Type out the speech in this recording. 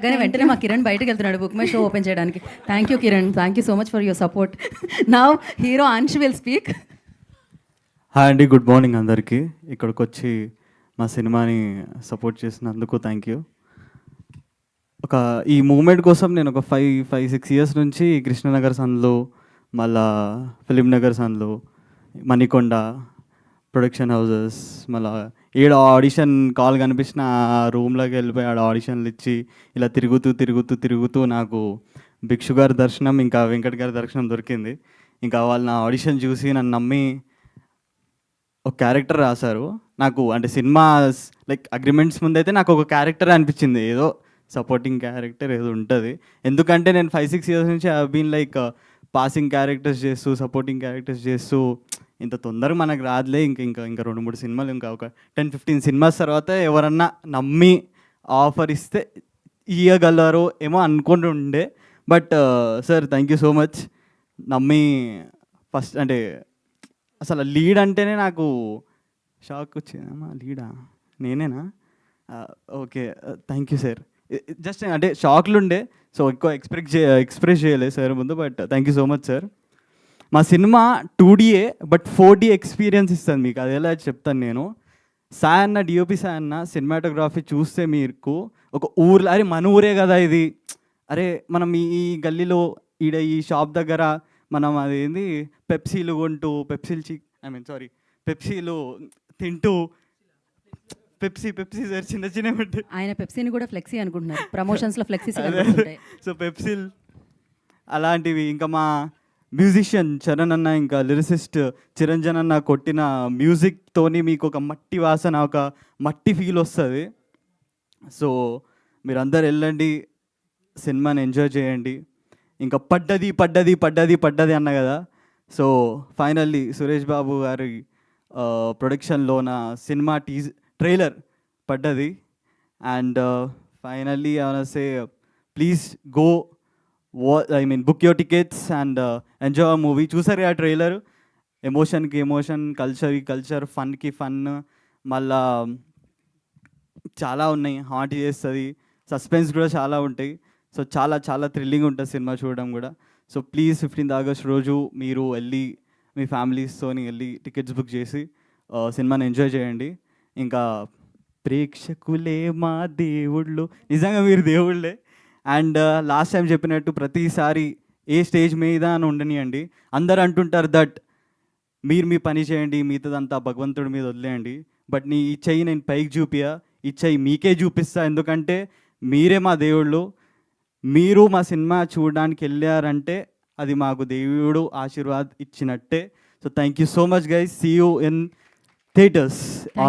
కానీ వెంటనే మా కిరణ్ బయటకు వెళ్తున్నాడు బుక్ మై షో ఓపెన్ చేయడానికి. Thank you Kiran, thank you so much for your support. Now hero Ansh will speak. Hi అండి, గుడ్ మార్నింగ్ అందరికీ. ఇక్కడికి వచ్చి మా సినిమాని సపోర్ట్ చేసినందుకు థ్యాంక్ యూ. ఈ మూమెంట్ కోసం నేను ఒక 5-6 ఇయర్స్ నుంచి కృష్ణనగర్ సన్లో, మళ్ళా ఫిలిం నగర్ సన్లో, మణికొండ ప్రొడక్షన్ హౌసెస్, మళ్ళా ఏడు ఆడిషన్ కాల్ కనిపించిన రూమ్లోకి వెళ్ళిపోయి ఆడ ఆడిషన్లు ఇచ్చి ఇలా తిరుగుతూ నాకు భిక్షు గారి దర్శనం, ఇంకా వెంకట్ గారి దర్శనం దొరికింది. ఇంకా వాళ్ళు నా ఆడిషన్ చూసి నన్ను నమ్మి ఒక క్యారెక్టర్ రాశారు నాకు. అంటే సినిమా లైక్ అగ్రిమెంట్స్ ముందైతే నాకు ఒక క్యారెక్టర్ అనిపించింది, ఏదో సపోర్టింగ్ క్యారెక్టర్ ఏదో ఉంటుంది. ఎందుకంటే నేను 5-6 ఇయర్స్ నుంచి I been like passing characters చేస్తూ, సపోర్టింగ్ క్యారెక్టర్స్ చేస్తూ, ఇంత తొందరగా మనకు రాదులే, ఇంకా 2-3 సినిమాలు, ఇంకా ఒక 10-15 సినిమాస్ తర్వాత ఎవరన్నా నమ్మి ఆఫర్ ఇస్తే ఇవ్వగలరో ఏమో అనుకుంటుండే. But sir thank you so much. నమ్మి ఫస్ట్ అంటే అసలు లీడ్ అంటేనే నాకు షాక్ వచ్చిందమ్మా. లీడా నేనేనా? Okay, thank you sir. Just అంటే షాక్లు ఉండే, సో ఎక్కువ ఎక్స్ప్రెస్ చేయలేదు సార్ ముందు. But thank you so much sir. మా సినిమా 2Dయే బట్ 4D ఎక్స్పీరియన్స్ ఇస్తుంది మీకు. అది ఎలా చెప్తాను నేను. సాయ్ అన్న, డిఓపి సాయ్ అన్న సినిమాటోగ్రఫీ చూస్తే మీకు ఒక ఊర్లో, అరే మన ఊరే కదా ఇది, అరే మనం ఈ గల్లీలో ఈ షాప్ దగ్గర మనం అదేంది పెప్సీలు కొంటూ, పెప్సీలు తింటూ, పెప్సీ సార్ చిన్న ఉంటాయి. ఆయన పెప్సీని కూడా ఫ్లెక్సీ అనుకుంటున్నారు, ప్రమోషన్స్లో ఫ్లెక్సీస్. సో పెప్సీలు అలాంటివి. ఇంకా మా మ్యూజిషియన్ చరణ్ అన్న, ఇంకా లిరిసిస్ట్ చిరంజన్ అన్న కొట్టిన మ్యూజిక్తోని మీకు ఒక మట్టి వాసన, ఒక మట్టి ఫీల్ వస్తుంది. సో మీరందరు వెళ్ళండి, సినిమాని ఎంజాయ్ చేయండి. ఇంకా పడ్డది అన్న కదా. సో ఫైనల్లీ సురేష్ బాబు గారి ప్రొడక్షన్లో నా సినిమా ట్రైలర్ పడ్డది. And finally say please go book your tickets and enjoy movie. చూసారు ఆ ట్రైలర్, ఎమోషన్కి ఎమోషన్, కల్చర్, ఫన్కి ఫన్, మళ్ళా చాలా ఉన్నాయి, హార్ట్ చేస్తుంది, సస్పెన్స్ కూడా చాలా ఉంటాయి. సో చాలా థ్రిల్లింగ్ ఉంటుంది సినిమా చూడడం కూడా. సో ప్లీజ్ 15th ఆగస్ట్ రోజు మీరు వెళ్ళి మీ ఫ్యామిలీస్తోని వెళ్ళి టికెట్స్ బుక్ చేసి సినిమాని ఎంజాయ్ చేయండి. ఇంకా ప్రేక్షకులే మా దేవుళ్ళు, నిజంగా మీరు దేవుళ్ళే. అండ్ లాస్ట్ టైం చెప్పినట్టు ప్రతిసారి ఏ స్టేజ్ మీద అని ఉండనియండి. అందరు అంటుంటారు దట్ మీరు మీ పని చేయండి, మిగతాదంతా భగవంతుడి మీద వదిలేయండి. బట్ ఈ చెయ్యి నేను పైకి చూపియా, ఈ చెయ్యి మీకే చూపిస్తా. ఎందుకంటే మీరే మా దేవుళ్ళు. మీరు మా సినిమా చూడడానికి వెళ్ళారంటే అది మాకు దేవుడు ఆశీర్వాద్ ఇచ్చినట్టే. So thank you so much guys. See you in theatres on